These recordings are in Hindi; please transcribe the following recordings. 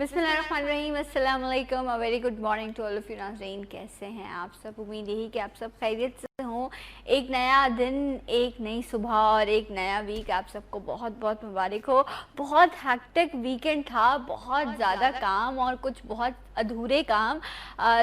बिस्मिल्लाहिर्रहमानिर्रहीम, अस्सलाम वालेकुम, a very good morning to all of you नाज़रीन। कैसे हैं आप सब? उम्मीद यही कि आप सब खैरियत से हों। एक नया दिन, एक नई सुबह और एक नया वीक आप सबको बहुत बहुत मुबारक हो। बहुत हैक्टिक वीकेंड था, बहुत ज़्यादा काम और कुछ बहुत अधूरे काम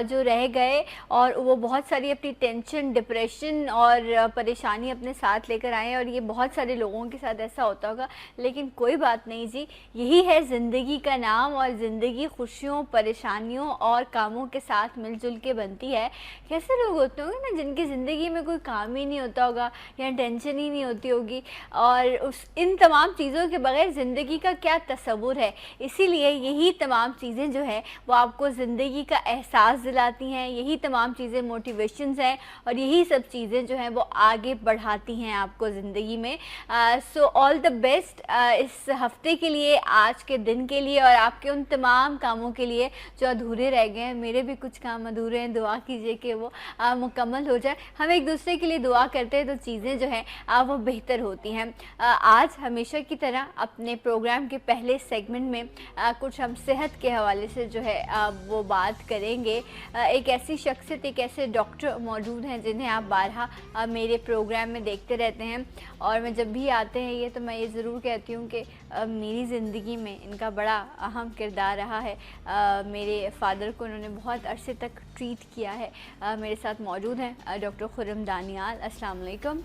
जो रह गए, और वो बहुत सारी अपनी टेंशन, डिप्रेशन और परेशानी अपने साथ लेकर आए। और ये बहुत सारे लोगों के साथ ऐसा होता होगा, लेकिन कोई बात नहीं जी, यही है ज़िंदगी का नाम। और ज़िंदगी खुशियों, परेशानियों और कामों के साथ मिलजुल के बनती है। कैसे लोग होते होंगे ना जिनकी ज़िंदगी में कोई काम ही नहीं होता होगा या टेंशन ही नहीं होती होगी, और इन तमाम चीज़ों के बगैर ज़िंदगी का क्या तसव्वुर है। इसीलिए यही तमाम चीज़ें जो है वो आपको ज़िंदगी का एहसास दिलाती हैं, यही तमाम चीज़ें मोटिवेशंस हैं, और यही सब चीज़ें जो हैं वो आगे बढ़ाती हैं आपको ज़िंदगी में। सो ऑल द बेस्ट इस हफ्ते के लिए, आज के दिन के लिए, और आपके उन तमाम कामों के लिए जो अधूरे रह गए हैं। मेरे भी कुछ काम अधूरे हैं, दुआ कीजिए कि वो मुकम्मल हो जाए। हम एक दूसरे के लिए दुआ करते हैं तो चीज़ें जो हैं वो बेहतर होती हैं। आज हमेशा की तरह अपने प्रोग्राम के पहले सेगमेंट में कुछ हम सेहत के हवाले से जो है वो बात करेंगे। एक ऐसी शख्सियत, एक ऐसे डॉक्टर मौजूद हैं जिन्हें आप बारहा मेरे प्रोग्राम में देखते रहते हैं, और मैं जब भी आते हैं ये तो मैं ये ज़रूर कहती हूँ कि मेरी ज़िंदगी में इनका बड़ा अहम किरदार रहा है। मेरे फादर को उन्होंने बहुत अरसे तक ट्रीट किया है। मेरे साथ मौजूद हैं डॉक्टर खुर्रम दानियाल। अस्सलाम वालेकुम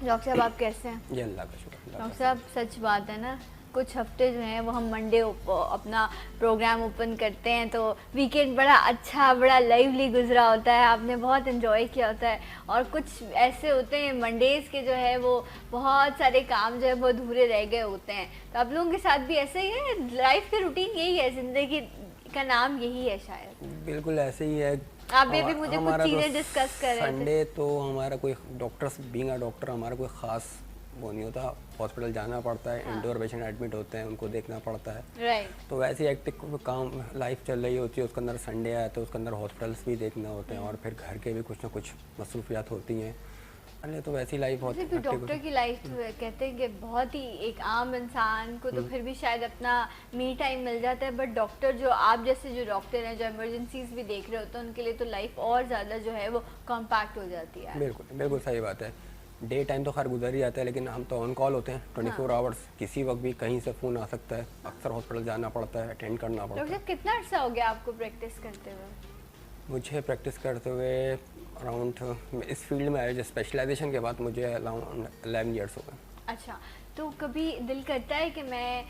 डॉक्टर साहब, आप कैसे हैं? जी अल्लाह का शुक्र। डॉक्टर साहब, सच बात है ना, कुछ हफ्ते जो हैं वो हम मंडे अपना प्रोग्राम ओपन करते हैं तो वीकेंड बड़ा अच्छा, बड़ा लाइवली गुजरा होता है, आपने बहुत एंजॉय किया होता है। और कुछ ऐसे होते हैं मंडेज़ के जो है वो बहुत सारे काम जो है वो अधूरे रह गए होते हैं। तो आप लोगों के साथ भी ऐसे ही है? लाइफ की रूटीन यही है, ज़िंदगी का नाम यही है शायद। बिल्कुल ऐसे ही है। आप भी मुझे कुछ चीज़ें डिस्कस कर रहे थे। संडे तो हमारा कोई डॉक्टर्स, बीइंग अ डॉक्टर, हमारा कोई ख़ास वो नहीं होता। हॉस्पिटल जाना पड़ता है, इंडोर पेशेंट एडमिट होते हैं, उनको देखना पड़ता है। राइट। तो वैसे ही एक्टिव काम लाइफ चल रही होती है, उसके अंदर संडे आया तो उसके अंदर हॉस्पिटल्स भी देखना होते हैं, और फिर घर के भी कुछ ना कुछ मसरूफियात होती हैं। अरे तो वैसी लाइफ होती है। डॉक्टर की लाइफ तो कहते हैं कि बहुत ही, एक आम इंसान को तो फिर भी शायद अपना मी टाइम मिल जाता है, बट डॉक्टर जो आप जैसे जो डॉक्टर हैं जो इमरजेंसीज भी देख रहे होते हैं, उनके लिए तो लाइफ और ज़्यादा जो है वो कॉम्पैक्ट हो जाती है। बिल्कुल बिल्कुल सही बात है। डे टाइम तो खैर गुजर ही जाता है, लेकिन हम तो ऑन कॉल होते हैं 24 आवर्स। किसी वक्त भी कहीं से फ़ोन आ सकता है। अक्सर हॉस्पिटल जाना पड़ता है, अटेंड करना पड़ता है। डॉक्टर, कितना अर्सा हो गया आपको प्रैक्टिस करते हुए? मुझे प्रैक्टिस करते हुए अराउंड, इस फील्ड में आए स्पेशलाइजेशन के बाद मुझे अराउंड 11 ईयर्स हो गए। अच्छा, तो कभी दिल करता है कि मैं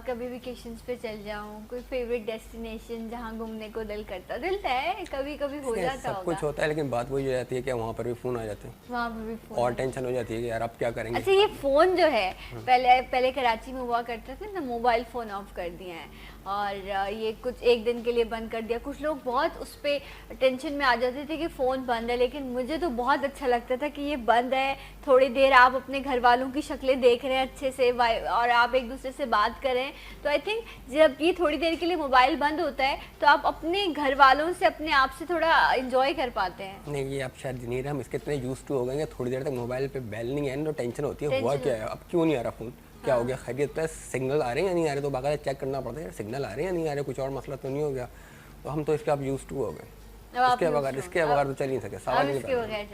कभी वेकेशंस पे चल जाऊँ, कोई फेवरेट डेस्टिनेशन जहाँ घूमने को दिल करता? दिल है, कभी कभी हो जाता सब होगा। कुछ होता है, लेकिन बात वही हो जाती है कि वहाँ पर भी फ़ोन आ जाते हैं, वहाँ पे भी फोन और टेंशन हो जाती है कि यार अब क्या करेंगे। अच्छा, ये फ़ोन जो है पहले कराची में हुआ करता था ना, मोबाइल फ़ोन ऑफ कर दिया है, और ये कुछ एक दिन के लिए बंद कर दिया। कुछ लोग बहुत उस पर टेंशन में आ जाते थे कि फ़ोन बंद है, लेकिन मुझे तो बहुत अच्छा लगता था कि ये बंद है, थोड़ी देर आप अपने घर वालों की शक्लें देख रहे हैं अच्छे से, और आप एक दूसरे से बात करें। तो आई थिंक जब ये थोड़ी देर के लिए मोबाइल बंद होता है तो आप अपने घर वालों से, अपने आप से थोड़ा इंजॉय कर पाते हैं। नहीं, ये आप शायद नहीं रहे, हम इसके इतने यूज टू हो गए थोड़ी देर तक मोबाइल पे बेल नहीं है तो टेंशन होती है, हुआ क्या है, अब क्यों नहीं आ रहा फ़ोन, क्या हो गया, खैरियत है, सिग्नल आ रहे हैं या नहीं आ रहे, तो बाकायदा चेक करना पड़ता है सिग्नल आ रहे हैं या नहीं आ रहे, कुछ और मसला तो नहीं हो गया। तो हम तो इसके अब यूज टू हो गए। इसके बगैर तो चल नहीं सके, सवाल नहीं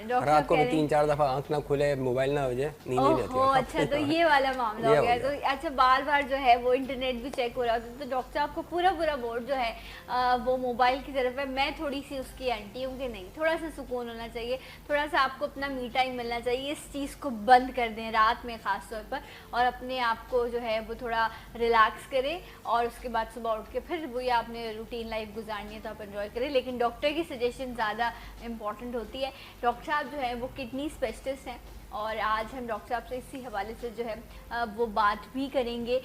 था। रात को भी 3-4 दफ़ा आंख ना खुले, मोबाइल ना बजे, नींद नहीं आती। अच्छा, तो ये वाला मामला हो गया। तो अच्छा, बार बार जो है वो इंटरनेट भी चेक हो रहा था, तो डॉक्टर आपको पूरा बोर्ड जो है वो मोबाइल की तरफ है। मैं थोड़ी सी उसकी एंटी हूँ कि नहीं, थोड़ा सा सुकून होना चाहिए, थोड़ा सा आपको अपना मी टाइम मिलना चाहिए। इस चीज़ को बंद कर दें रात में ख़ास तौर पर, और अपने आप को जो है वो थोड़ा रिलैक्स करें, और उसके बाद सुबह उठ के फिर वही आपने रूटीन लाइफ गुजारनी है तो आप एंजॉय करें। लेकिन डॉक्टर की सजेशन ज़्यादा इम्पॉर्टेंट होती है। डॉक्टर साहब जो है वो किडनी स्पेशलिस्ट हैं, और आज हम डॉक्टर साहब से इसी हवाले से जो है वो बात भी करेंगे।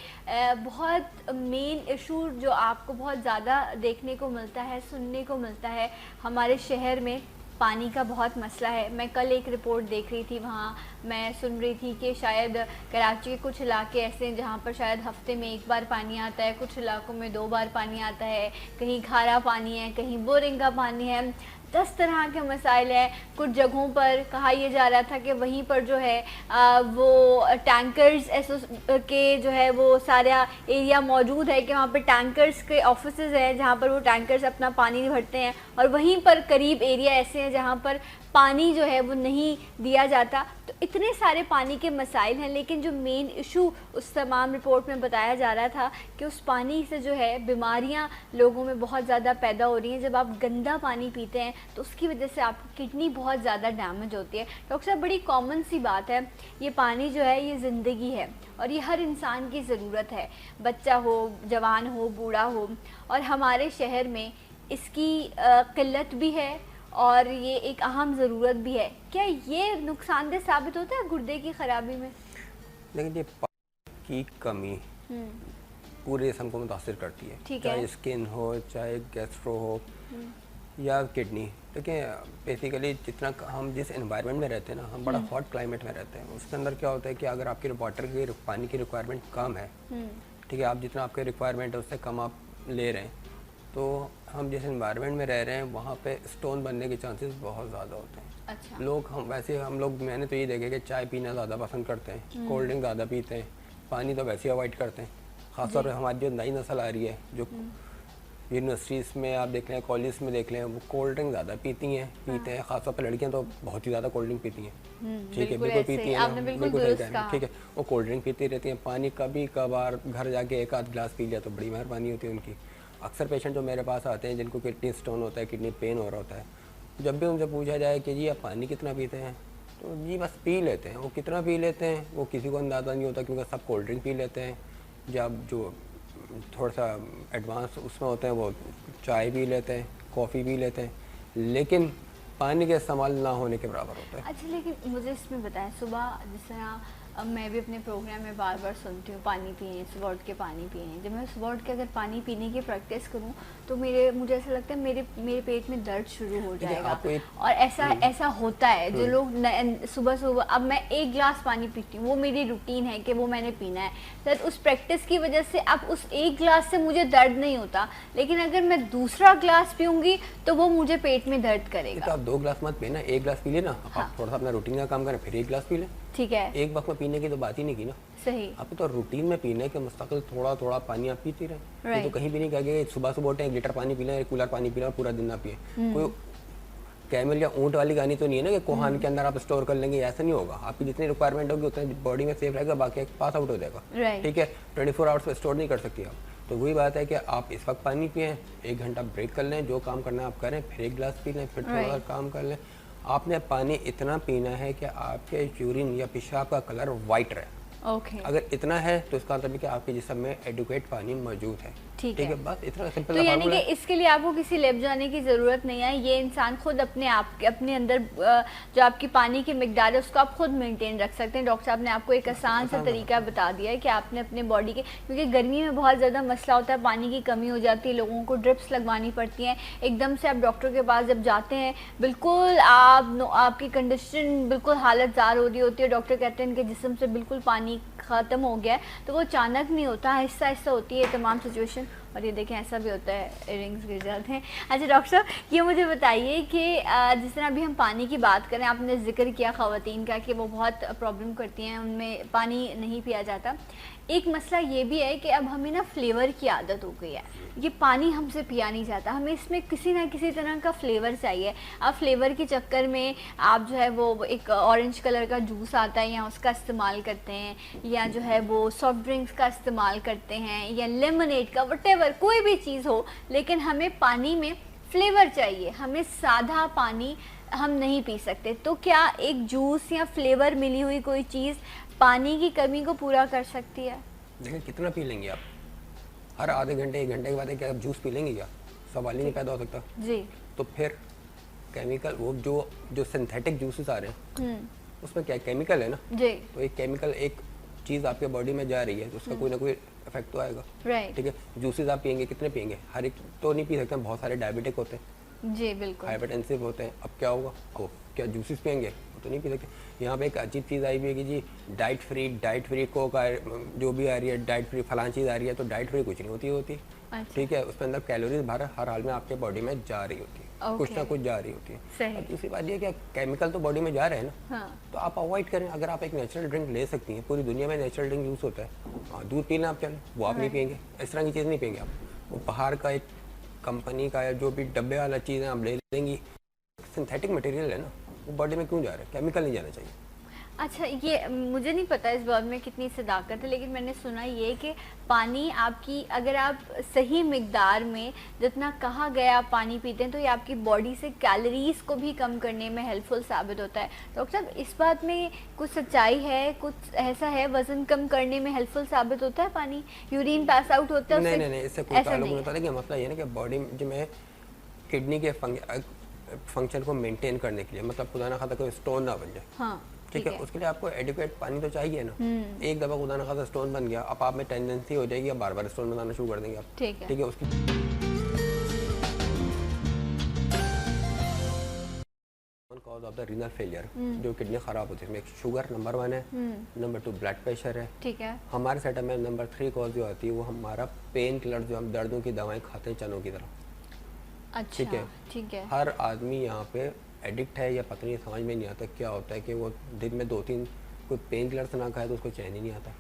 बहुत मेन इशू जो आपको बहुत ज़्यादा देखने को मिलता है, सुनने को मिलता है हमारे शहर में, पानी का बहुत मसला है। मैं कल एक रिपोर्ट देख रही थी, वहाँ मैं सुन रही थी कि शायद कराची के कुछ इलाके ऐसे हैं जहाँ पर शायद हफ्ते में 1 बार पानी आता है, कुछ इलाकों में 2 बार पानी आता है, कहीं खारा पानी है, कहीं बोरिंग का पानी है। 10 तरह के मसाइल हैं। कुछ जगहों पर कहा यह जा रहा था कि वहीं पर जो है वो टैंकर्स के जो है वो सारा एरिया मौजूद है कि वहाँ पर टैंकर्स के ऑफिसेज हैं जहाँ पर वो टैंकर्स अपना पानी भरते हैं, और वहीं पर करीब एरिया ऐसे हैं जहाँ पर पानी जो है वो नहीं दिया जाता। तो इतने सारे पानी के मसाइल हैं, लेकिन जो मेन इशू उस तमाम रिपोर्ट में बताया जा रहा था कि उस पानी से जो है बीमारियां लोगों में बहुत ज़्यादा पैदा हो रही हैं। जब आप गंदा पानी पीते हैं तो उसकी वजह से आपकी किडनी बहुत ज़्यादा डैमेज होती है। डॉक्टर साहब, बड़ी कॉमन सी बात है, ये पानी जो है ये ज़िंदगी है और ये हर इंसान की ज़रूरत है, बच्चा हो, जवान हो, बूढ़ा हो, और हमारे शहर में इसकी किल्लत भी है और ये एक अहम ज़रूरत भी है। क्या ये नुकसानदेह साबित होता है गुर्दे की ख़राबी में? लेकिन ये पानी की कमी पूरे जिस्म को मुतासिर करती है, चाहे स्किन हो, चाहे गैस्ट्रो हो या किडनी। देखिए बेसिकली जितना हम जिस एनवायरनमेंट में रहते हैं ना, हम बड़ा हॉट क्लाइमेट में रहते हैं, उसके अंदर क्या होता है कि अगर आपकी वाटर की पानी की रिक्वायरमेंट कम है, ठीक है, आप जितना आपके रिक्वायरमेंट है उससे कम आप ले रहे हैं, तो हम जिस एनवायरनमेंट में रह रहे हैं वहाँ पे स्टोन बनने के चांसेस बहुत ज़्यादा होते हैं। अच्छा। मैंने तो ये देखा कि चाय पीना ज़्यादा पसंद करते हैं, कोल्ड ड्रिंक ज़्यादा पीते हैं, पानी तो वैसे ही अवॉइड करते हैं। ख़ासतौर पर हमारी जो नई नस्ल आ रही है, जो यूनिवर्सिटीज़ में आप देख लें, कॉलेज में देख लें, वो कोल्ड ड्रिंक ज़्यादा पीते हैं। ख़ासतौर पर लड़कियाँ तो बहुत ही ज़्यादा कोल्ड ड्रिंक पीती हैं, ठीक है, बिल्कुल पीती हैं, बिल्कुल सही कहा, ठीक है, वो कोल्ड ड्रिंक पीती रहती हैं। पानी कभी कभार घर जाके एक आध गिलास पी लिया तो बड़ी मेहरबानी होती है उनकी। अक्सर पेशेंट जो मेरे पास आते हैं जिनको किडनी स्टोन होता है, किडनी पेन हो रहा होता है, जब भी उनसे पूछा जाए कि जी आप पानी कितना पीते हैं, तो जी बस पी लेते हैं। वो कितना पी लेते हैं वो किसी को अंदाज़ा नहीं होता, क्योंकि सब कोल्ड ड्रिंक पी लेते हैं। जब जो थोड़ा सा एडवांस उसमें होते हैं वो चाय पी लेते हैं, कॉफ़ी पी लेते हैं, लेकिन पानी का इस्तेमाल ना होने के बराबर होता है। अच्छा, लेकिन मुझे इसमें बताएं, सुबह जिस तरह अब मैं भी अपने प्रोग्राम में बार बार सुनती हूँ पानी पिए, सुबह उठ के पानी पिए। जब मैं सुबह उठ के अगर पानी पीने की प्रैक्टिस करूँ तो मुझे ऐसा लगता है मेरे पेट में दर्द शुरू हो जाएगा। और ऐसा होता है, जो लोग सुबह सुबह, अब मैं एक गिलास पानी पीती हूँ, वो मेरी रूटीन है कि वो मैंने पीना है, तो उस प्रैक्टिस की वजह से अब उस एक गिलास से मुझे दर्द नहीं होता, लेकिन अगर मैं दूसरा गिलास पीऊँगी तो वो मुझे पेट में दर्द करेगा। तो आप 2 गिलास मत पीना, 1 गिलास पी लेना। आप थोड़ा सा अपना रूटीन का काम करें, फिर 1 गिलास पी लें, ठीक है। एक वक्त में पीने की तो बात ही नहीं की ना। सही। आपको तो रूटीन में पीने के मुस्तकिल थोड़ा थोड़ा पानी आप पीती रहें। तो कहीं भी नहीं कहेंगे सुबह सुबह उठे 1 लीटर पानी पी लें, 1 कूलर पानी पी लें और पूरा दिन ना पिए। कोई कैमल या ऊँट वाली कहानी तो नहीं है ना कि कोहान के अंदर आप स्टोर कर लेंगे, ऐसा नहीं होगा। आपकी जितनी रिक्वायरमेंट होगी उतने बॉडी में सेफ रहेगा, बाकी पास आउट हो जाएगा, ठीक है। 24 आवर्स में स्टोर नहीं कर सकती आप। तो वही बात है कि आप इस वक्त पानी पिएं, 1 घंटा ब्रेक कर लें, जो काम करना है आप करें, फिर 1 गिलास पी लें, फिर थोड़ा काम कर लें। आपने पानी इतना पीना है कि आपके यूरिन या पेशाब का कलर वाइट रहे। अगर इतना है तो इसका मतलब है कि आपके जिस्म में एडुकेट पानी मौजूद है, ठीक है, बस इतना सिंपल। तो यानी कि इसके लिए आपको किसी लैब जाने की ज़रूरत नहीं है, ये इंसान खुद अपने अंदर जो आपकी पानी की मिकदार है उसको आप खुद मेंटेन रख सकते हैं। डॉक्टर साहब ने आपको एक आसान सा तरीका बता दिया है कि आपने अपने बॉडी के, क्योंकि गर्मी में बहुत ज़्यादा मसला होता है, पानी की कमी हो जाती है, लोगों को ड्रिप्स लगवानी पड़ती हैं, एकदम से आप डॉक्टर के पास जब जाते हैं बिल्कुल आपकी कंडीशन बिल्कुल हालत ज़ार हो रही होती है, डॉक्टर कहते हैं इनके जिस्म से बिल्कुल पानी ख़त्म हो गया है, तो वो अचानक नहीं होता, आहिस्ता आहिस्ता होती है तमाम सिचुएशन। और ये देखें ऐसा भी होता है, इयरिंग्स गिर जाते हैं। अच्छा डॉक्टर साहब, ये मुझे बताइए कि जिस तरह अभी हम पानी की बात करें, आपने जिक्र किया ख़वातीन का कि वो बहुत प्रॉब्लम करती हैं, उनमें पानी नहीं पिया जाता। एक मसला ये भी है कि अब हमें ना फ्लेवर की आदत हो गई है, ये पानी हमसे पिया नहीं जाता, हमें इसमें किसी ना किसी तरह का फ्लेवर चाहिए। अब फ्लेवर के चक्कर में आप जो है वो एक ऑरेंज कलर का जूस आता है या उसका इस्तेमाल करते हैं, या जो है वो सॉफ्ट ड्रिंक्स का इस्तेमाल करते हैं, या लेमनेड का, वटेवर कोई भी चीज़ हो, लेकिन हमें पानी में फ्लेवर चाहिए, हमें सादा पानी हम नहीं पी सकते। तो क्या एक जूस या फ्लेवर मिली हुई कोई चीज़ पानी की कमी को पूरा कर सकती है? देखिए कितना पी लेंगे आप, हर आधे घंटे 1 घंटे के बाद क्या आप जूस पी लेंगे? क्या सवाल ही नहीं पैदा हो सकता जी। तो फिर केमिकल, वो जो सिंथेटिक जूसेस आ रहे हैं उसमें क्या केमिकल है ना जी। तो एक केमिकल, एक चीज़ आपके बॉडी में जा रही है तो उसका कोई ना कोई इफेक्ट तो आएगा, ठीक है। जूसेस आप पियेंगे, कितने पियेंगे? हर एक तो नहीं पी सकते, बहुत सारे डायबिटिक होते हैं जी, बिल्कुल हाइपरटेंसिव होते हैं। अब क्या होगा, वो क्या जूसेस पियेंगे? वो तो नहीं पी सकते। यहाँ पे एक अजीब चीज़ आई हुई है कि जी डाइट फ्री कोक जो भी आ रही है, डाइट फ्री फलां चीज़ आ रही है, तो डाइट फ्री कुछ नहीं होती, ठीक है, उसके अंदर कैलोरीज हर हाल में आपके बॉडी में जा रही होती है। कुछ ना Okay. कुछ जा रही होती है। सही। और दूसरी बात ये कि केमिकल तो बॉडी में जा रहे हैं ना, हाँ। तो आप अवॉइड करें। अगर आप एक नेचुरल ड्रिंक ले सकती हैं, पूरी दुनिया में नेचुरल ड्रिंक यूज़ होता है, हाँ, दूध पी लें आप, चलें, वो आप नहीं Right. पियेंगे, इस तरह की चीज़ नहीं पियेंगे आप। वो बाहर का एक कंपनी का या जो भी डब्बे वाला चीज़ है आप ले लेंगी, सिंथेटिक मटेरियल है ना, वो बॉडी में क्यों जा रहा है? केमिकल नहीं जाना चाहिए। अच्छा, ये मुझे नहीं पता इस बात में कितनी सदाकत है, लेकिन मैंने सुना ये कि पानी आपकी, अगर आप सही मिकदार में जितना कहा गया आप पानी पीते हैं, तो ये आपकी बॉडी से कैलोरीज को भी कम करने में हेल्पफुल साबित होता है। डॉक्टर साहब, इस बात में कुछ सच्चाई है? कुछ ऐसा है वज़न कम करने में हेल्पफुल साबित होता है पानी? यूरिन पास आउट होता है नहीं उससे? नहीं नहीं, इससे कोई ऐसा ताल्लुक नहीं नहीं है। होता। कि मसला ये है ना कि बॉडी में किडनी के फंक्शन को मेंटेन करने के लिए, मतलब खुदा ना खाता कोई स्टोन ना बन जाए, हाँ, ठीक है, उसके लिए आपको एडिक्वेट पानी तो चाहिए ना। एक दफ़ा खुदा ना खाता स्टोन बन गया, अब आप में टेंडेंसी हो जाएगी, अब बार बार स्टोन बनाना शुरू कर देंगे आप, ठीक है। ठीक है। उसकी cause of the renal failure, जो किडनी ख़राब होती है, इसमें एक शुगर नंबर 1 है, नंबर 2 ब्लड प्रेशर है, ठीक है। हमारे सेटअप में नंबर 3 कॉज जो आती है वो हमारा पेन किलर, जो हम दर्दों की दवाएं खाते हैं चनों की तरह, अच्छा, ठीक है। ठीक है। हर आदमी यहाँ पे एडिक्ट है या पता नहीं, समझ में नहीं आता क्या होता है कि वो दिन में 2-3 कोई पेन किलर से ना खाए तो उसको चैन ही नहीं आता,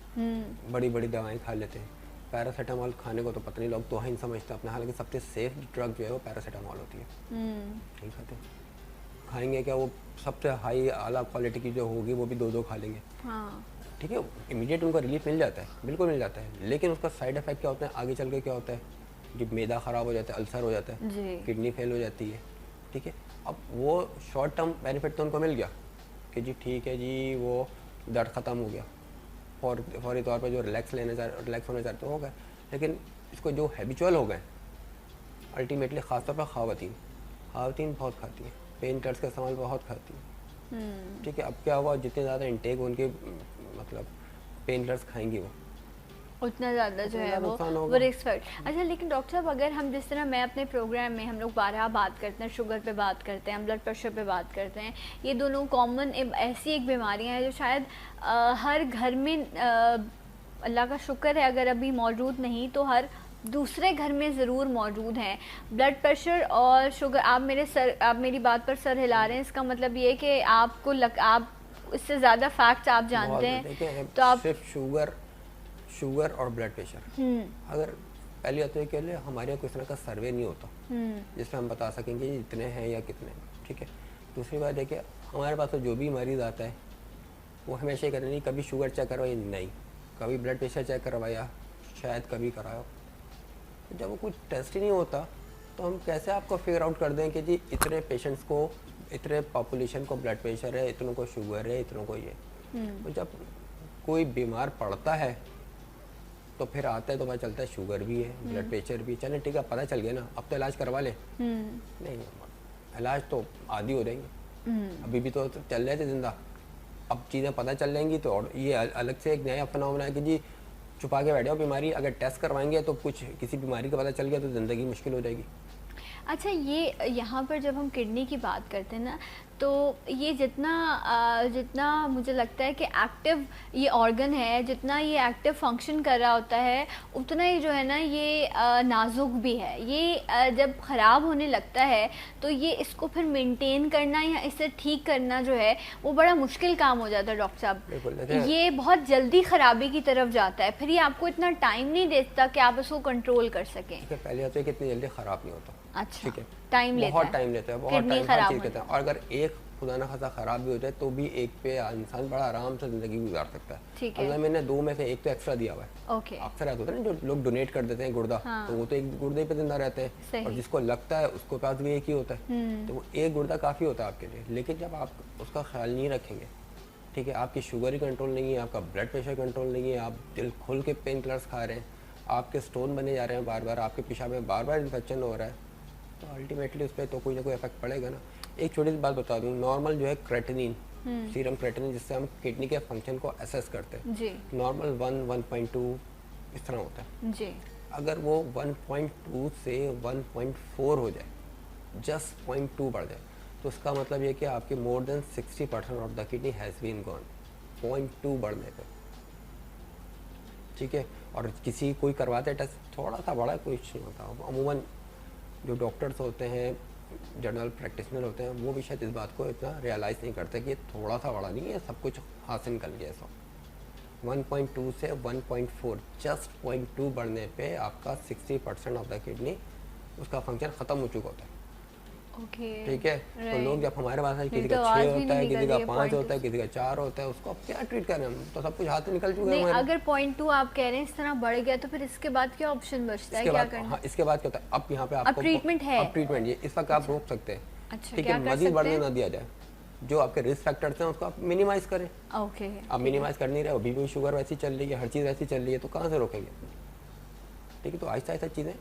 बड़ी बड़ी दवाएं खा लेते हैं। पैरासीटामोल खाने को तो पता नहीं लोग तो ही समझते हैं अपने, हालांकि सबसे सेफ ड्रग जो है वो पैरासीटामोल होती है, नहीं खाते। खाएंगे क्या, वो सबसे हाई आला क्वालिटी की जो होगी वो भी 2-2 खा लेंगे, हाँ, ठीक है। इमीडिएट उनको रिलीफ मिल जाता है, बिल्कुल मिल जाता है, लेकिन उसका साइड इफेक्ट क्या होता है आगे चल के? क्या होता है? जब मैदा ख़राब हो जाता है, अल्सर हो जाता है, जी। किडनी फेल हो जाती है, ठीक है। अब वो शॉर्ट टर्म बेनिफिट तो उनको मिल गया कि जी ठीक है जी, वो दर्द ख़त्म हो गया, फौरी तौर पे जो रिलैक्स होना चाहते हो गए, लेकिन इसको जो हैबिचुअल हो गए, अल्टीमेटली ख़ासतौर पर ख़वातीन बहुत खाती हैं, पेन किलर्स का इस्तेमाल बहुत खाती हैं, ठीक है। अब क्या हुआ, जितने ज़्यादा इंटेक उनके मतलब पेन किलर्स खाएंगी वो उतना ज़्यादा जो है नुकसान वो होगा। Risk factor. अच्छा, लेकिन डॉक्टर साहब, अगर हम जिस तरह मैं अपने प्रोग्राम में हम लोग बारहा बात करते हैं, शुगर पे बात करते हैं, ब्लड प्रेशर पे बात करते हैं, ये दोनों कॉमन ऐसी एक बीमारियां हैं जो शायद हर घर में अल्लाह का शुक्र है अगर अभी मौजूद नहीं तो हर दूसरे घर में ज़रूर मौजूद हैं। ब्लड प्रेशर और शुगर, आप मेरी बात पर सर हिला रहे हैं, इसका मतलब ये है कि आप इससे ज़्यादा फैक्ट्स आप जानते हैं, तो आप सिर्फ शुगर और ब्लड प्रेशर, अगर पहली बात तो ये कह ले, हमारे यहाँ किस तरह का सर्वे नहीं होता जिसमें हम बता सकेंगे ये इतने हैं या कितने, ठीक है। दूसरी बात है कि हमारे पास तो जो भी मरीज़ आता है वो हमेशा कहते नहीं, कभी शुगर चेक करवाई नहीं, कभी ब्लड प्रेशर चेक करवाया, शायद कभी कराया। जब वो कुछ टेस्ट ही नहीं होता तो हम कैसे आपको फिगर आउट कर दें कि जी इतने पेशेंट्स को, इतने पॉपुलेशन को ब्लड प्रेशर है, इतनों को शुगर है, इतनों को ये। तो जब कोई बीमार पड़ता है तो फिर आता है तो पता चलता है शुगर भी है, ब्लड प्रेशर भी, चलें ठीक है, पता चल गया ना, अब तो इलाज करवा लें। नहीं, इलाज तो आदी हो जाएंगे, अभी भी तो चल रहे थे जिंदा, अब चीज़ें पता चल जाएंगी तो। और ये अलग से एक नया फिनोमेना है कि जी छुपा के बैठे हो बीमारी, अगर टेस्ट करवाएंगे तो कुछ किसी बीमारी का पता चल गया तो ज़िंदगी मुश्किल हो जाएगी। अच्छा, ये यहाँ पर जब हम किडनी की बात करते हैं ना, तो ये जितना मुझे लगता है कि एक्टिव ये ऑर्गन है, जितना ये एक्टिव फंक्शन कर रहा होता है, उतना ही जो है ना ये नाजुक भी है। ये जब ख़राब होने लगता है तो ये इसको फिर मेंटेन करना या इसे ठीक करना जो है वो बड़ा मुश्किल काम हो जाता है डॉक्टर साहब। ये बहुत जल्दी ख़राबी की तरफ जाता है, फिर ये आपको इतना टाइम नहीं देता कि आप इसको कंट्रोल कर सकें। पहले तो कितनी जल्दी ख़राब नहीं होता, अच्छा, ठीक है, टाइम लेता है, बहुत टाइम लेता है, बहुत टाइम हर चीज़ लेता है। और अगर एक खुदा ना खासा ख़राब भी हो जाए तो भी एक पे इंसान बड़ा आराम से ज़िंदगी गुजार सकता है। ठीक है, अगर मैंने 2 में से 1 तो एक्स्ट्रा दिया हुआ है। ओके, अक्सर ऐसा होता है ना, जो लोग डोनेट कर देते हैं गुर्दा, हाँ, तो वो तो एक गुर्दे पे जिंदा रहते हैं, और जिसको लगता है उसको पास भी एक ही होता है, तो वो एक गुर्दा काफ़ी होता है आपके लिए। लेकिन जब आप उसका ख्याल नहीं रखेंगे, ठीक है, आपकी शुगर ही कंट्रोल नहीं है, आपका ब्लड प्रेशर कंट्रोल नहीं है, आप दिल खोल के पेन किलर्स खा रहे हैं, आपके स्टोन बने जा रहे हैं बार बार, आपके पेशाब में बार बार इन्फेक्शन हो रहा है, तो अल्टीमेटली उस पर तो कोई ना कोई इफेक्ट पड़ेगा ना। एक छोटी सी बात बता दूँ, नॉर्मल जो है क्रेटिनिन, सीरम क्रेटिनिन, जिससे हम किडनी के फंक्शन को असेस करते हैं, जी, नॉर्मल 1.2 इस तरह होता है जी। अगर वो 1.2 से 1.4 हो जाए, जस्ट 0.2 बढ़ जाए, तो उसका मतलब ये कि आपकी more than 60% of the kidney has been gone, 0.2 बढ़ने पे, ठीक है। और कोई करवाते टेस्ट थोड़ा सा बड़ा, कुछ नहीं होता। अमूमन जो डॉक्टर्स होते हैं जनरल प्रैक्टिशनर होते हैं वो भी शायद इस बात को इतना रियलाइज़ नहीं करते कि थोड़ा सा बड़ा नहीं है, सब कुछ हाथ से निकल गया सब। 1.2 से 1.4 जस्ट 0.2 बढ़ने पे आपका 60% ऑफ द किडनी उसका फंक्शन ख़त्म हो चुका होता है। ओके ठीक है, तो लोग जब हमारे पास आए, किसी तो का 6 आवाज़ भी होता है, नहीं किसी निकल का रही है, 5 होता है, 0.2 किसी का 4 होता है, उसको अब क्या ट्रीट करें हम? तो सब कुछ हाथ से निकल चुके हैं नहीं, हमारे। अगर 0.2 आप कह रहे हैं इस तरह बढ़ गया तो फिर इसके बाद क्या ऑप्शन बचता है, इसके क्या बाद करना? हाँ, इसके बाद क्या होता है, अब यहाँ पे अब आपको ट्रीटमेंट है? अब ट्रीटमेंट ये इस वक्त आप रोक सकते हैं। अच्छा, ठीक क्या है, कर मजीद सकते बढ़ने हैं? ना दिया जाए। जो आपके रिस्क फैक्टर्स हैं उसको आप मिनिमाइज करें। ओके, आप मिनिमाइज कर नहीं रहे हो, बीपी शुगर वैसी चल रही है, हर चीज़ वैसी चल रही है, तो कहाँ से रोकेंगे? ठीक है, तो आहिस्ता आहिस्ता चीज़ें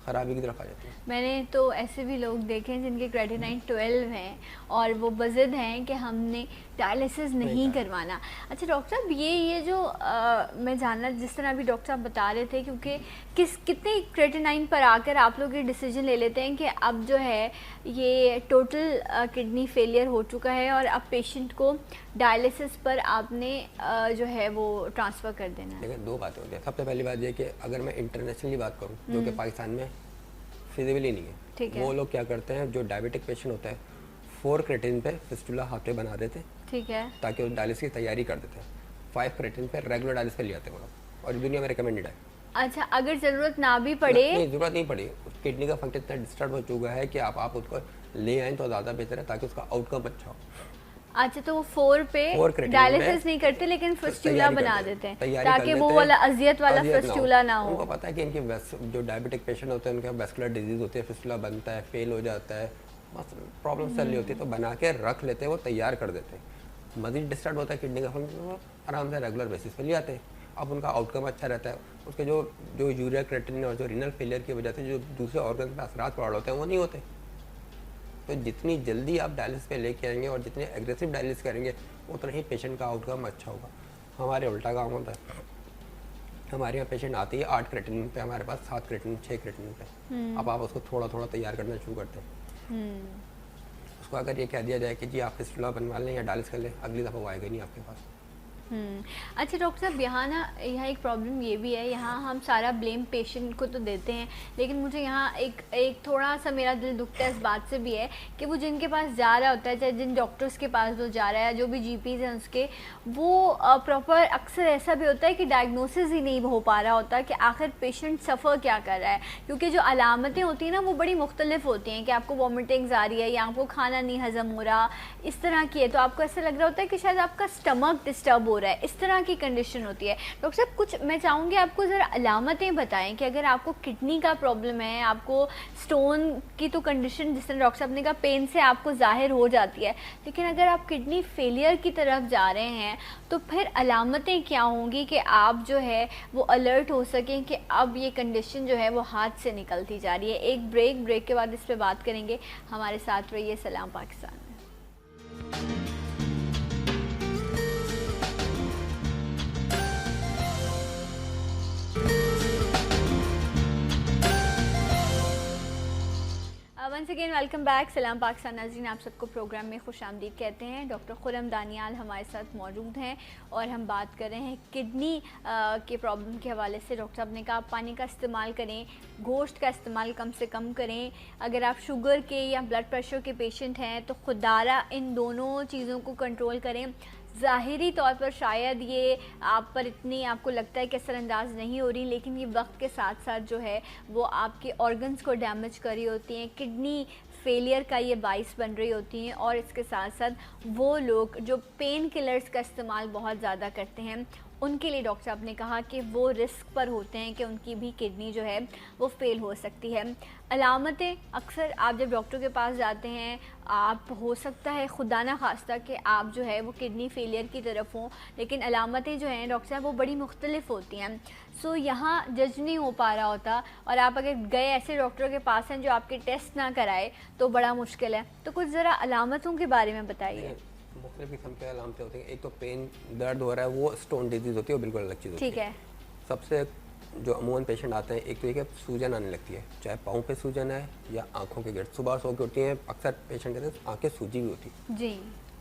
खराबी की तरफ आ जाती है। मैंने तो ऐसे भी लोग देखे हैं जिनके क्रेटिनाइन 12 हैं और वो बज़िद हैं कि हमने डायलिसिस नहीं करवाना। अच्छा डॉक्टर साहब, ये जो मैं जानना, जिस तरह अभी डॉक्टर साहब बता रहे थे, क्योंकि कितने क्रेटिनाइन पर आकर आप लोग ये डिसीजन ले लेते हैं कि अब जो है ये टोटल किडनी फेलियर हो चुका है और अब पेशेंट को डायलिसिस पर आपने जो है वो ट्रांसफ़र कर देना है? देखिए, दो बातें होती हैं। सबसे पहली बात ये कि अगर मैं इंटरनेशनली बात करूं, जो कि पाकिस्तान में फिजिबल ही नहीं है, ठीक है। वो लोग क्या करते हैं, जो डायबिटिक पेशेंट होता है 4 क्रेटिन पे फिस्टुला हाथ पे बना देते हैं, ठीक है, ताकि वो डायलिसिस की तैयारी कर देते हैं। 5 क्रेटिन पे रेगुलर डायलिसिस पे ले आते हैं वो लोग, और ये दुनिया में रिकमेंडेड है। अच्छा, अगर ज़रूरत ना भी पड़े? नहीं, ज़रूरत नहीं पड़ी। किडनी का फंक्शन इतना डिस्टर्ब हो चुका है कि आप उसको ले आएँ तो ज़्यादा बेहतर है, ताकि उसका आउटकम अच्छा हो। अच्छा, तो वो 4 पे डायलिसिस नहीं करते लेकिन फिस्टुला बना देते हैं, ताकि वो वाला अजियत वाला फिस्टुला ना हो। उनको पता है कि इनके जो डायबिटिक पेशेंट होते हैं उनका वेस्कुलर डिजीज होती है, फिस्टुला बनता है, फेल हो जाता है, बस प्रॉब्लम चल रही होती है, तो बना के रख लेते हैं, वो तैयार कर देते हैं। मजीद डिस्टर्ब होता है किडनी का फंक्शन, वो आराम से रेगुलर बेसिस पे ले आते हैं। अब उनका आउटकम अच्छा रहता है, उसके जो यूरिया क्रिएटिनिन और जो रीनल फेलियर की वजह से जो दूसरे ऑर्गन पे असरात पड़ होते हैं वो नहीं होते। तो जितनी जल्दी आप डायलिसिस पे लेके आएंगे और जितने एग्रेसिव डायलिसिस करेंगे उतना ही पेशेंट का आउटकम अच्छा होगा। हमारे उल्टा काम होता है, हमारे यहाँ पेशेंट आती है 8 क्रेटिनिन पे, हमारे पास 7 क्रेटिनिन 6 क्रेटिनिन पे। अब आप उसको थोड़ा थोड़ा तैयार करना शुरू करते हैं। उसको अगर ये कह दिया जाए कि जी आप फिस्टुला बनवा लें या डायलिसिस कर लें, अगली दफ़ा वो आएगा नहीं आपके पास। अच्छा डॉक्टर साहब, यहाँ एक प्रॉब्लम ये भी है, यहाँ हम सारा ब्लेम पेशेंट को तो देते हैं, लेकिन मुझे यहाँ एक थोड़ा सा मेरा दिल दुखता है इस बात से भी है कि वो जिनके पास जा रहा होता है, चाहे जिन डॉक्टर्स के पास वो जा रहा है, जो भी जीपीज़ हैं उसके, वो प्रॉपर अक्सर ऐसा भी होता है कि डायग्नोसिस ही नहीं हो पा रहा होता कि आखिर पेशेंट सफ़र क्या कर रहा है, क्योंकि जो अलामतें होती हैं ना वो बड़ी मुख्तलिफ होती हैं कि आपको वॉमिटिंग्स आ रही है या आपको खाना नहीं हज़म हो रहा, इस तरह की है, तो आपको ऐसा लग रहा होता है कि शायद आपका स्टमक डिस्टर्ब हो रहा है, इस तरह की कंडीशन होती है। डॉक्टर साहब, कुछ मैं चाहूँगी आपको ज़रा अलामतें बताएं कि अगर आपको किडनी का प्रॉब्लम है, आपको स्टोन की तो कंडीशन जिस तरह डॉक्टर साहब ने कहा पेन से आपको जाहिर हो जाती है, लेकिन अगर आप किडनी फेलियर की तरफ जा रहे हैं तो फिर अलामतें क्या होंगी कि आप जो है वो अलर्ट हो सकें कि अब ये कंडीशन जो है वो हाथ से निकलती जा रही है। एक ब्रेक के बाद इस पर बात करेंगे। हमारे साथ रहिए। सलाम Pakistan. Once again welcome back. सलाम पाकिस्तान नाज़रीन, आप सबको प्रोग्राम में खुश आमदीद कहते हैं। डॉक्टर खुर्रम दानियाल हमारे साथ मौजूद हैं और हम बात कर रहे हैं किडनी के प्रॉब्लम के हवाले से। डॉक्टर साहब ने कहा आप पानी का इस्तेमाल करें, गोश्त का इस्तेमाल कम से कम करें। अगर आप शुगर के या ब्लड प्रेशर के पेशेंट हैं तो खुदारा इन दोनों चीज़ों को कंट्रोल करें। ज़ाहिरी तौर पर शायद ये आप पर इतनी आपको लगता है कि असरअंदाज नहीं हो रही, लेकिन ये वक्त के साथ साथ जो है वो आपके ऑर्गन्स को डैमेज कर रही होती हैं, किडनी फेलियर का ये बाइस बन रही होती हैं। और इसके साथ साथ वो लोग जो पेन किलर्स का इस्तेमाल बहुत ज़्यादा करते हैं उनके लिए डॉक्टर साहब ने कहा कि वो रिस्क पर होते हैं कि उनकी भी किडनी जो है वो फेल हो सकती है। अलामतें अक्सर आप जब डॉक्टर के पास जाते हैं, आप हो सकता है खुदा ना खास्ता कि आप जो है वो किडनी फेलियर की तरफ हों, लेकिन अलामतें जो हैं डॉक्टर साहब वो बड़ी मुख्तलिफ होती हैं। सो यहाँ जज नहीं हो पा रहा होता, और आप अगर गए ऐसे डॉक्टर के पास हैं जो आपके टेस्ट ना कराए तो बड़ा मुश्किल है। तो कुछ ज़रा अलामतों के बारे में बताइए। मुख्तलिफ किस्म के अलामतें होती हैं। एक तो पेन, दर्द हो रहा है, वो स्टोन डिजीज़ होती है, वो बिल्कुल अलग चीज़ होती है। ठीक है। सबसे जो अमूमन पेशेंट आते हैं, एक तो ये कि सूजन आने लगती है, चाहे पाँव पे सूजन है या आँखों के गिर्द। सुबह सो के उठती हैं, अक्सर पेशेंट कहते हैं आँखें सूजी हुई होती है जी।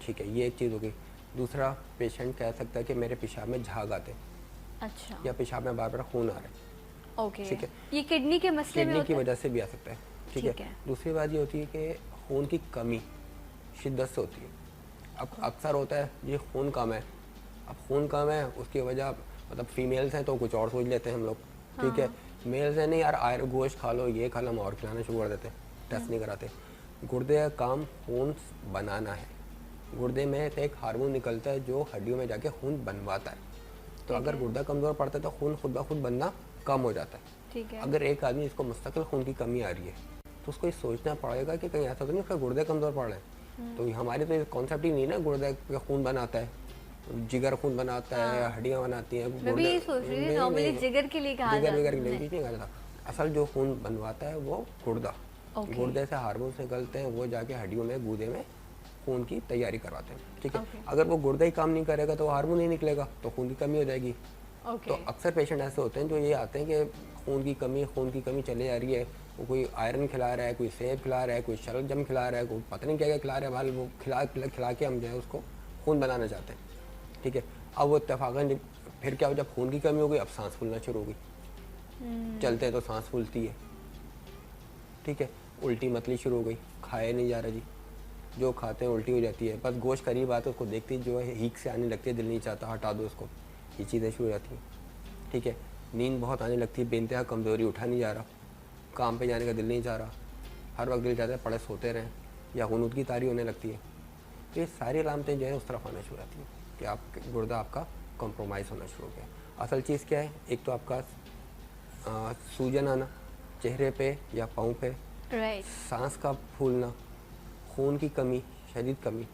ठीक है, ये एक चीज़ होगी। दूसरा, पेशेंट कह सकता है कि मेरे पेशाब में झाग आते हैं, अच्छा, या पेशाब में बार बार खून आ रहा है। ओके, ठीक है, ये किडनी के मसले में किडनी की होता है? वजह से भी आ सकता है। ठीक ठीक है। है। दूसरी बात ये होती है कि खून की कमी शिद्दत से होती है। अब अक्सर होता है ये खून कम है, अब खून कम है उसकी वजह मतलब फीमेल्स हैं तो कुछ और सोच लेते हैं हम लोग, ठीक है। मेल्स हैं नहीं यार आयर गोश्त खा लो, ये खा लो, हम और खिलाना शुरू कर देते हैं, टेस्ट नहीं कराते। गुर्दे का काम खून बनाना है। गुर्दे में से एक हार्मोन निकलता है जो हड्डियों में जाके खून बनवाता है। तो अगर गुर्दा कमज़ोर पड़ता है तो खून खुद ब खुद बनना कम हो जाता है। ठीक है। अगर एक आदमी जिसको मुस्तकिल खून की कमी आ रही है तो उसको ये सोचना पड़ेगा कि कहीं ऐसा तो नहीं उसका गुर्दे कमज़ोर पड़ रहे हैं। तो हमारे तो ये कॉन्सेप्ट ही नहीं ना, गुर्दे का खून बनाता है, जिगर खून बनाता है, हड्डियाँ बनाती हैं, मैं भी यही सोच रही थी, नॉर्मली जिगर के लिए कहा जिगर जाता विगर के है। लिए नहीं कहा जाता। असल जो खून बनवाता है वो गुर्दा। ओके। गुर्दे से हार्मोन्स निकलते हैं, वो जाके हड्डियों में गूदे में खून की तैयारी करवाते हैं, ठीक है। ओके। अगर वो गुर्दा ही काम नहीं करेगा तो हार्मोन नहीं निकलेगा तो खून की कमी हो जाएगी। ओके। तो अक्सर पेशेंट ऐसे होते हैं जो ये आते हैं कि खून की कमी चली जा रही है, वो कोई आयरन खिला रहा है, कोई सेब खिला रहा है, कोई शलजम खिला रहा है, कोई पता नहीं क्या क्या खिला रहा है, वो खिला के हम जो है उसको खून बनाना चाहते हैं, ठीक है। अब वो इत्तेफाकन फिर क्या हो, जब खून की कमी हो गई अब सांस फूलना शुरू हो गई, चलते हैं तो सांस फूलती है, ठीक है। उल्टी मतली शुरू हो गई, खाया नहीं जा रहा जी, जो खाते हैं उल्टी हो जाती है, बस गोश्त करीब आता है उसको देखते ही जो है हीक से आने लगती है, दिल नहीं चाहता हटा दो उसको, ये चीज़ें शुरू हो जाती हैं, ठीक है। नींद बहुत आने लगती है, बेइंतहा कमज़ोरी, उठा नहीं जा रहा, काम पे जाने का दिल नहीं चाह रहा, हर वक्त दिल चाहता है पड़े सोते रहें, या गुनूदगी तारी होने लगती है। तो ये सारी अलामतें जो है उस तरफ आना शुरू होती हैं कि आप गुर्दा आपका कॉम्प्रोमाइज़ होना शुरू हो गया। असल चीज़ क्या है, एक तो आपका सूजन आना चेहरे पे या पाँव पे, राइट। सांस का फूलना, खून की कमी, शदीद कमी,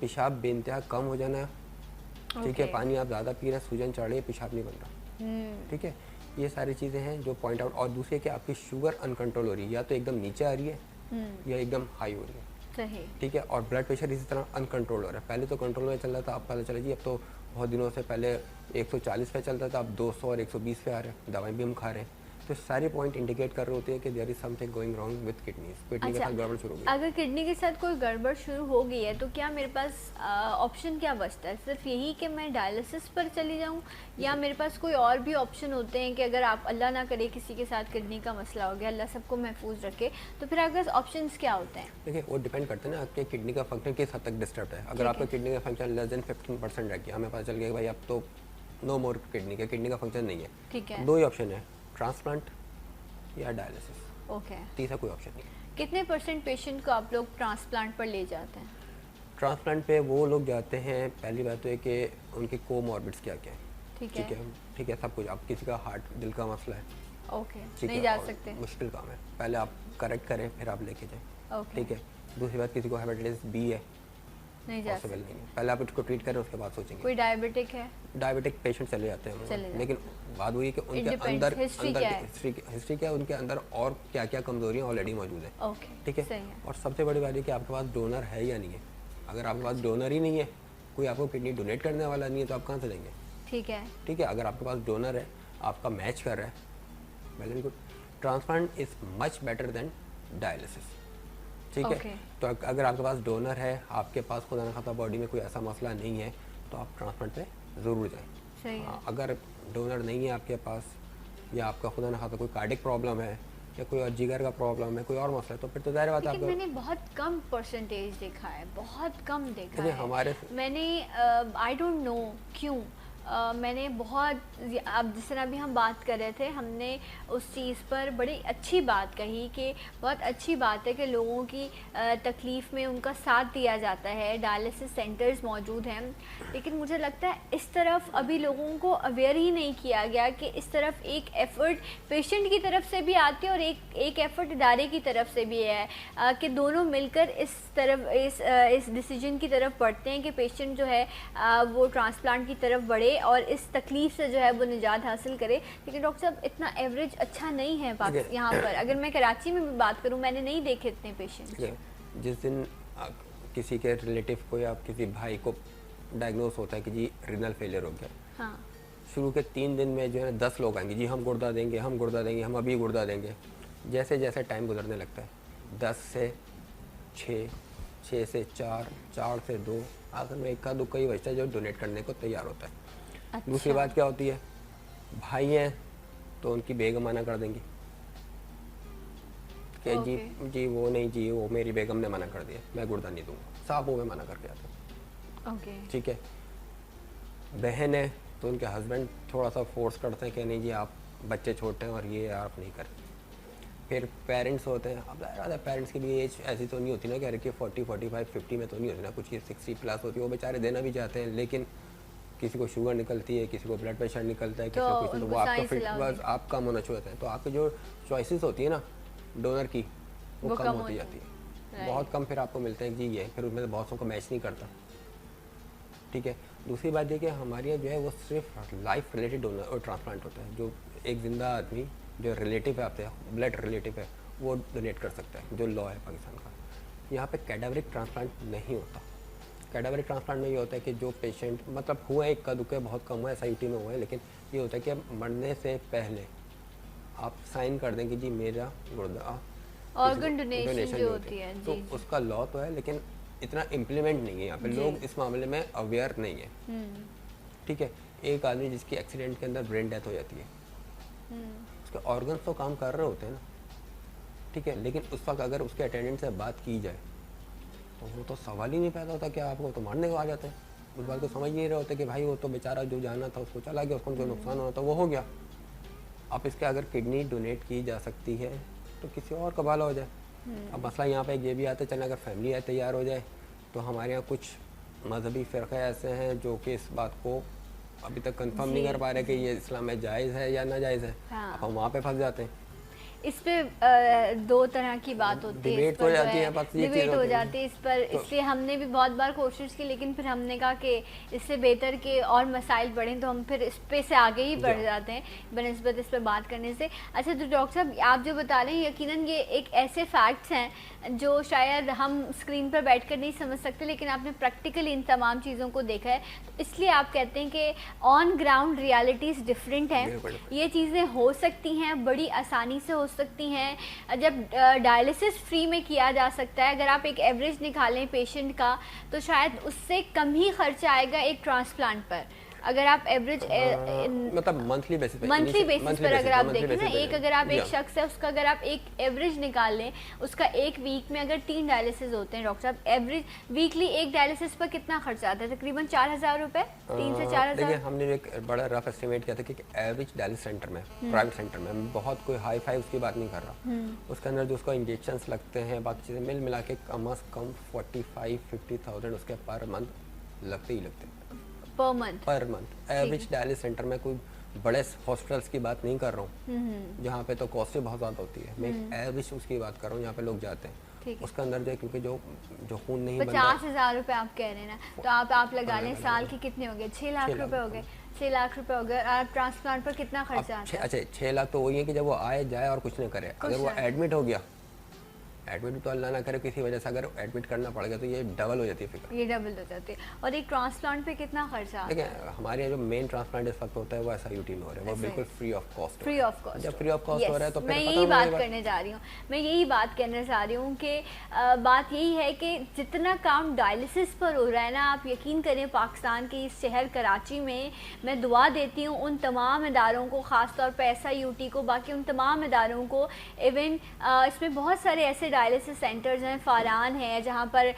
पेशाब बेइंतहा कम हो जाना, ठीक है। ओके। पानी आप ज़्यादा पी रहे हैं, सूजन चढ़ रही है, पेशाब नहीं बन रहा, ठीक है। ये सारी चीज़ें हैं जो पॉइंट आउट। और दूसरी कि आपकी शुगर अनकंट्रोल हो रही है, या तो एकदम नीचे आ रही है या एकदम हाई हो रही है, सही। ठीक है। और ब्लड प्रेशर इसी तरह अनकंट्रोल हो रहा है। पहले तो कंट्रोल में चल रहा था, अब पता चला जी अब तो बहुत दिनों से पहले 140 पे चलता था, अब 200 और 120 पे आ रहा है, दवाई भी हम खा रहे हैं। तो सारे पॉइंट इंडिकेट कर रहे होते हैं कि there is something going wrong with kidneys, kidney के अच्छा, साथ गड़बड़ शुरू हो गई। अगर किडनी के साथ कोई गड़बड़ शुरू हो गई है तो क्या मेरे पास ऑप्शन क्या बचता है? सिर्फ यही कि मैं डायलिसिस पर चली जाऊं, या मेरे पास कोई और भी ऑप्शन होते हैं कि अगर आप अल्लाह ना करे किसी के साथ किडनी का मसला हो गया, अल्लाह सबको महफूज रखे, तो फिर अगर ऑप्शंस क्या होते हैं? देखिए वो डिपेंड करता है ना आपके किडनी का फंक्शन किस हद तक डिस्टर्ब है। अगर आपका किडनी का फंक्शन लेस देन 15% रह गया, हमें पता चल गया कि भाई अब तो नो मोर किडनी का फंक्शन नहीं है, ठीक है। दो ही ऑप्शन है, ट्रांसप्लांट या डायलिसिस, ओके। तीसरा कोई ऑप्शन नहीं है। कितने % पेशेंट को आप लोग ट्रांसप्लांट पर ले जाते हैं? ट्रांसप्लांट पे वो लोग जाते हैं, पहली बात तो है कि उनके कोमॉर्बिड्स क्या क्या है, ठीक है। ठीक है, सब कुछ। अब किसी का हार्ट दिल का मसला है, ओके, ठीक नहीं है, जा और सकते। मुश्किल काम है, पहले आप करेक्ट करें फिर आप लेके जाएं, ओके, ठीक है। दूसरी बात किसी को हेपेटाइटिस बी है, नहीं जा पॉसिबल सकते। नहीं है, पहले आप उसको ट्रीट करें उसके बाद सोचेंगे। कोई डायबिटिक है? डायबिटिक पेशेंट चले जाते हैं चले जाते लेकिन बात वही है कि उनके depends, अंदर history क्या है? हिस्ट्री क्या है, उनके अंदर और क्या क्या कमजोरियां ऑलरेडी मौजूद है, ओके, ठीक है। सही है। और सबसे बड़ी बात है कि आपके पास डोनर है या नहीं है। अगर आपके पास डोनर ही नहीं है, कोई आपको किडनी डोनेट करने वाला नहीं है, तो आप कहाँ से देंगे, ठीक है। ठीक है। अगर आपके पास डोनर है, आपका मैच कर रहा है, well and good. Transplant is much better than dialysis, ठीक है। Okay. तो अगर आपके पास डोनर है, आपके पास खुदा न खास्ता बॉडी में कोई ऐसा मसला नहीं है, तो आप ट्रांसप्लांट पे ज़रूर जाएं। सही है। अगर डोनर नहीं है आपके पास, या आपका खुदा न खास्ता कोई कार्डिक प्रॉब्लम है, या कोई और जिगर का प्रॉब्लम है, कोई और मसला है, तो फिर तो ज़ाहिर बात है लेकिन आपको। मैंने बहुत कम % देखा है, बहुत कम देखा देखिए, है हमारे मैंने। आई डोंट नो क्यों। मैंने बहुत, अब जिस तरह अभी हम बात कर रहे थे, हमने उस चीज़ पर बड़ी अच्छी बात कही कि बहुत अच्छी बात है कि लोगों की तकलीफ़ में उनका साथ दिया जाता है, डायलिसिस सेंटर्स मौजूद हैं, लेकिन मुझे लगता है इस तरफ अभी लोगों को अवेयर ही नहीं किया गया कि इस तरफ एक एफ़र्ट पेशेंट की तरफ से भी आती है और एक एफ़र्ट इदारे की तरफ से भी है, कि दोनों मिलकर इस तरफ इस डिसीजन की तरफ बढ़ते हैं कि पेशेंट जो है वो ट्रांसप्लांट की तरफ बढ़े और इस तकलीफ से जो है वो निजात हासिल करे। लेकिन डॉक्टर साहब इतना एवरेज अच्छा नहीं है यहाँ पर। अगर मैं कराची में भी बात करूँ, मैंने नहीं देखे इतने पेशेंट। जिस दिन किसी के रिलेटिव को या किसी भाई को डायग्नोस होता है कि जी रीनल फेलियर हो गया, हाँ, शुरू के 3 दिन में जो है 10 लोग आएंगे, जी हम गुर्दा देंगे, हम गुर्दा देंगे, हम अभी गुर्दा देंगे। जैसे जैसे टाइम गुजरने लगता है, 10 से 6, 6 से 4, 4 से 2, आखिर में इक्का दुक्का ही बचता है जो डोनेट करने को तैयार होता है। अच्छा। दूसरी बात क्या होती है, भाई हैं तो उनकी बेगम मना कर देंगी, कि जी वो नहीं जी, वो मेरी बेगम ने मना कर दिया, मैं गुर्दा नहीं दूंगा, साफ वो में मना करके आते हैं। ओके। ठीक है, बहन है तो उनके हस्बैंड थोड़ा सा फोर्स करते हैं कि नहीं जी आप बच्चे छोटे हैं और ये आप नहीं करें। फिर पेरेंट्स होते हैं, अब ज़्यादा पेरेंट्स की भी एज ऐसी तो नहीं होती ना कि 40, 45, 50 में तो नहीं होती ना, कुछ 60 प्लस होती है, वो बेचारे देना भी चाहते हैं, लेकिन किसी को शुगर निकलती है, किसी को ब्लड प्रेशर निकलता है, किसी को कुछ, तो वो आपका फिट बस आपका होना चाहते हैं, तो आपकी जो चॉइसेस होती है ना डोनर की वो कम होती जाती है, बहुत कम फिर आपको मिलते हैं जी ये, फिर उसमें बहुतों को मैच नहीं करता। ठीक है, दूसरी बात ये कि हमारे यहाँ जो है वो सिर्फ लाइफ रिलेटेड डोनर और ट्रांसप्लांट होता है, जो एक जिंदा आदमी जो रिलेटिव है आपसे, ब्लड रिलेटिव है, वो डोनेट कर सकता है, जो लॉ है पाकिस्तान का। यहाँ पे कैडावरिक ट्रांसप्लांट नहीं होता। कैडावरिक ट्रांसप्लांट में ये होता है कि जो पेशेंट मतलब हुआ है इक्का दुक्का बहुत कम हुआ है, SIT में हुआ है, लेकिन ये होता है कि मरने से पहले आप साइन कर दें कि जी मेरा गुर्दा ऑर्गन डोनेशन जो होती है, तो उसका लॉ तो है, लेकिन इतना इम्प्लीमेंट नहीं है यहाँ पे, लोग इस मामले में अवेयर नहीं है। ठीक है, एक आदमी जिसकी एक्सीडेंट के अंदर ब्रेन डेथ हो जाती है, उसके ऑर्गन्स तो काम कर रहे होते हैं ना, ठीक है, लेकिन उस वक्त अगर उसके अटेंडेंट से बात की जाए तो वो तो सवाल ही नहीं पैदा होता कि आपको तो मारने को आ जाते हैं। उस बात को समझ नहीं रहे होते कि भाई वो तो बेचारा जो जाना था उसको चला गया, उसको जो नुकसान होना था वो हो गया। अब इसके अगर किडनी डोनेट की जा सकती है तो किसी और का भला हो जाए। अब मसला यहाँ पे ये भी आता है, चलें अगर फैमिली है तैयार हो जाए, तो हमारे यहाँ कुछ मजहबी फ़िरक़े ऐसे हैं जो कि इस बात को अभी तक कंफर्म नहीं कर पा रहे कि ये इस्लाम में जायज़ है या नाजायज़ है। अब हम वहाँ पे फंस जाते हैं। इस पे दो तरह की बात होती है, डिबेट हो जाती है, बस ये डिबेट हो जाती है इस पर, इसलिए हमने भी बहुत बार कोशिश की, लेकिन फिर हमने कहा कि इससे बेहतर के और मसाइल बढ़ें, तो हम फिर इस पे से आगे ही बढ़ जाते हैं बनिस्बत इस पर बात करने से। अच्छा, तो डॉक्टर साहब आप जो बता रहे हैं यकीनन ये एक ऐसे फैक्ट्स हैं जो शायद हम स्क्रीन पर बैठ कर नहीं समझ सकते, लेकिन आपने प्रैक्टिकली इन तमाम चीज़ों को देखा है, तो इसलिए आप कहते हैं कि ऑन ग्राउंड रियलिटीज़ डिफरेंट हैं, ये चीज़ें हो सकती हैं, बड़ी आसानी से हो सकती हैं। जब डायलिसिस फ्री में किया जा सकता है, अगर आप एक एवरेज निकालें पेशेंट का, तो शायद उससे कम ही खर्चा आएगा एक ट्रांसप्लांट पर। अगर आप एवरेज मतलब मंथली बेसिस पर अगर आप देखें ना, एक अगर आप एक शख्स है उसका अगर आप एक एवरेज निकाल लें, उसका एक वीक में अगर 3 डायलिसिस होते हैं डॉक्टर साहब, एवरेज वीकली एक डायलिसिस पर कितना खर्चा आता है? तकरीबन 4,000 रुपए, 3 से 4,000। देखिए, हमने एक बड़ा रफ एस्टिमेट किया था कि एवरेज डायलिसिस सेंटर में, प्राइवेट सेंटर में, बहुत कोई हाई फाई उसकी बात नहीं कर रहा, उसके अंदर जो उसको इंजेक्शंस लगते हैं, बाकी चीज़ें मिल मिला के कम अज़ कम 45-50,000 उसके पर मंथ लगते ही लगते हैं, per month. Average dialysis centre में कोई बड़े हॉस्पिटल्स की बात नहीं कर रहा हूँ जहाँ पे तो कॉस्ट बहुत ज़्यादा होती है, मैं एवरेज उसकी बात कर रहा हूँ यहाँ पे लोग जाते हैं, उसके अंदर जो है क्योंकि जो खून नहीं 50,000 रुपए आप कह रहे हैं ना, तो आप लगा लें साल के कितने हो गए, 6 लाख रुपए हो गए, 6 लाख रुपए हो गए। आप ट्रांसप्लांट पर कितना खर्चा आता है? अच्छा, 6 लाख तो वही है कि जब वो आए जाए और कुछ नहीं करे, अगर वो एडमिट हो गया, एडमिट तो अल्लाह ना करे किसी वजह से अगर एडमिट करना पड़ गया तो ये डबल हो जाती है फिक्र, ये डबल हो जाती है। और एक ट्रांसप्लांट पे कितना खर्चा आता है? देखिए, हमारे यहाँ जो मेन ट्रांसप्लांट इस वक्त होता है वो SIUT में हो रहा है, वो बिल्कुल free of cost. Free of cost, जब फ्री ऑफ कॉस्ट हो रहा है तो मैं यही बात करने जा रही हूँ, मैं यही बात कहने जा रही हूँ कि बात यही है कि जितना काम डायलिसिस पर हो रहा है ना, आप यकीन करें पाकिस्तान के इस शहर कराची में, मैं दुआ देती हूँ उन तमाम इदारों को, ख़ास तौर पर SIUT को, बाकी उन तमाम इदारों को, इवन इसमें बहुत सारे ऐसे डायलिसिस सेंटर हैं, फारान है जहाँ पर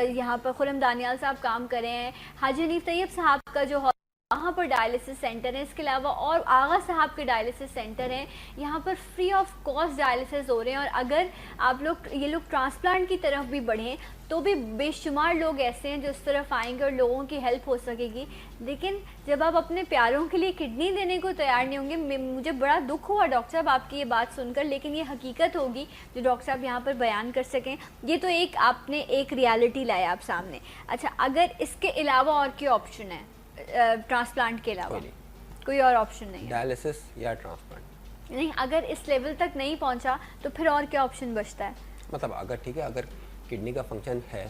यहाँ पर खुरम दानियाल साहब काम कर रहे हैं, हाजी हनीफ तैयब साहब का जो वहाँ पर डायलिसिस सेंटर है, इसके अलावा और आगा साहब के डायलिसिस सेंटर हैं, यहाँ पर फ्री ऑफ कॉस्ट डायलिसिस हो रहे हैं। और अगर आप लोग ये लोग ट्रांसप्लांट की तरफ भी बढ़ें तो भी बेशुमार लोग ऐसे हैं जो इस तरफ आएंगे और लोगों की हेल्प हो सकेगी, लेकिन जब आप अपने प्यारों के लिए किडनी देने को तैयार नहीं होंगे, मुझे बड़ा दुख हुआ डॉक्टर साहब आपकी ये बात सुनकर, लेकिन ये हकीकत होगी जो डॉक्टर साहब यहाँ पर बयान कर सकें। ये तो एक आपने एक रियलिटी लाया आप सामने। अच्छा, अगर इसके अलावा और क्या ऑप्शन है ट्रांसप्लांट के अलावा? कोई और ऑप्शन नहीं है? डायलिसिस या ट्रांसप्लांट नहीं, अगर इस लेवल तक नहीं पहुंचा तो फिर और क्या ऑप्शन बचता है? मतलब अगर ठीक है, अगर किडनी का फंक्शन है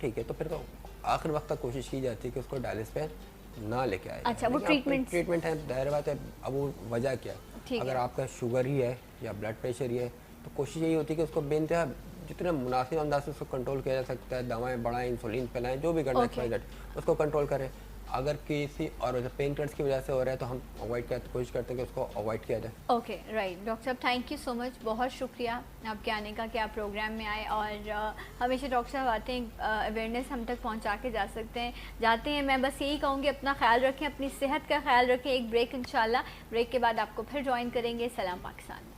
ठीक है, तो फिर तो आखिर वक्त तक कोशिश की जाती है कि उसको डायलिसिस पे ना लेके आए। अच्छा, वो ट्रीटमेंट है, जाहिर बात है। अब वो वजह क्या है, अगर आपका शुगर ही है या ब्लड प्रेशर ही है तो कोशिश यही होती है कि उसको बेइंतहा जितना मुनासिब अंदाज से उसको कंट्रोल किया जा सकता है, दवाएं बढ़ाएं, इंसुलिन पिलाएं, जो भी करना है उसको कंट्रोल करें। अगर किसी और पेन किलर्स की वजह से हो रहा है तो हम अवॉइड करते कोशिश करते हैं कि उसको अवॉइड किया जाए। ओके राइट डॉक्टर साहब, थैंक यू सो मच, बहुत शुक्रिया आपके आने का कि आप प्रोग्राम में आए। और हमेशा डॉक्टर साहब आते हैं, अवेयरनेस हम तक पहुंचा के जाते हैं। मैं बस यही कहूँगी, अपना ख्याल रखें, अपनी सेहत का ख्याल रखें। एक ब्रेक इंशाल्लाह, ब्रेक के बाद आपको फिर ज्वाइन करेंगे सलाम पाकिस्तान।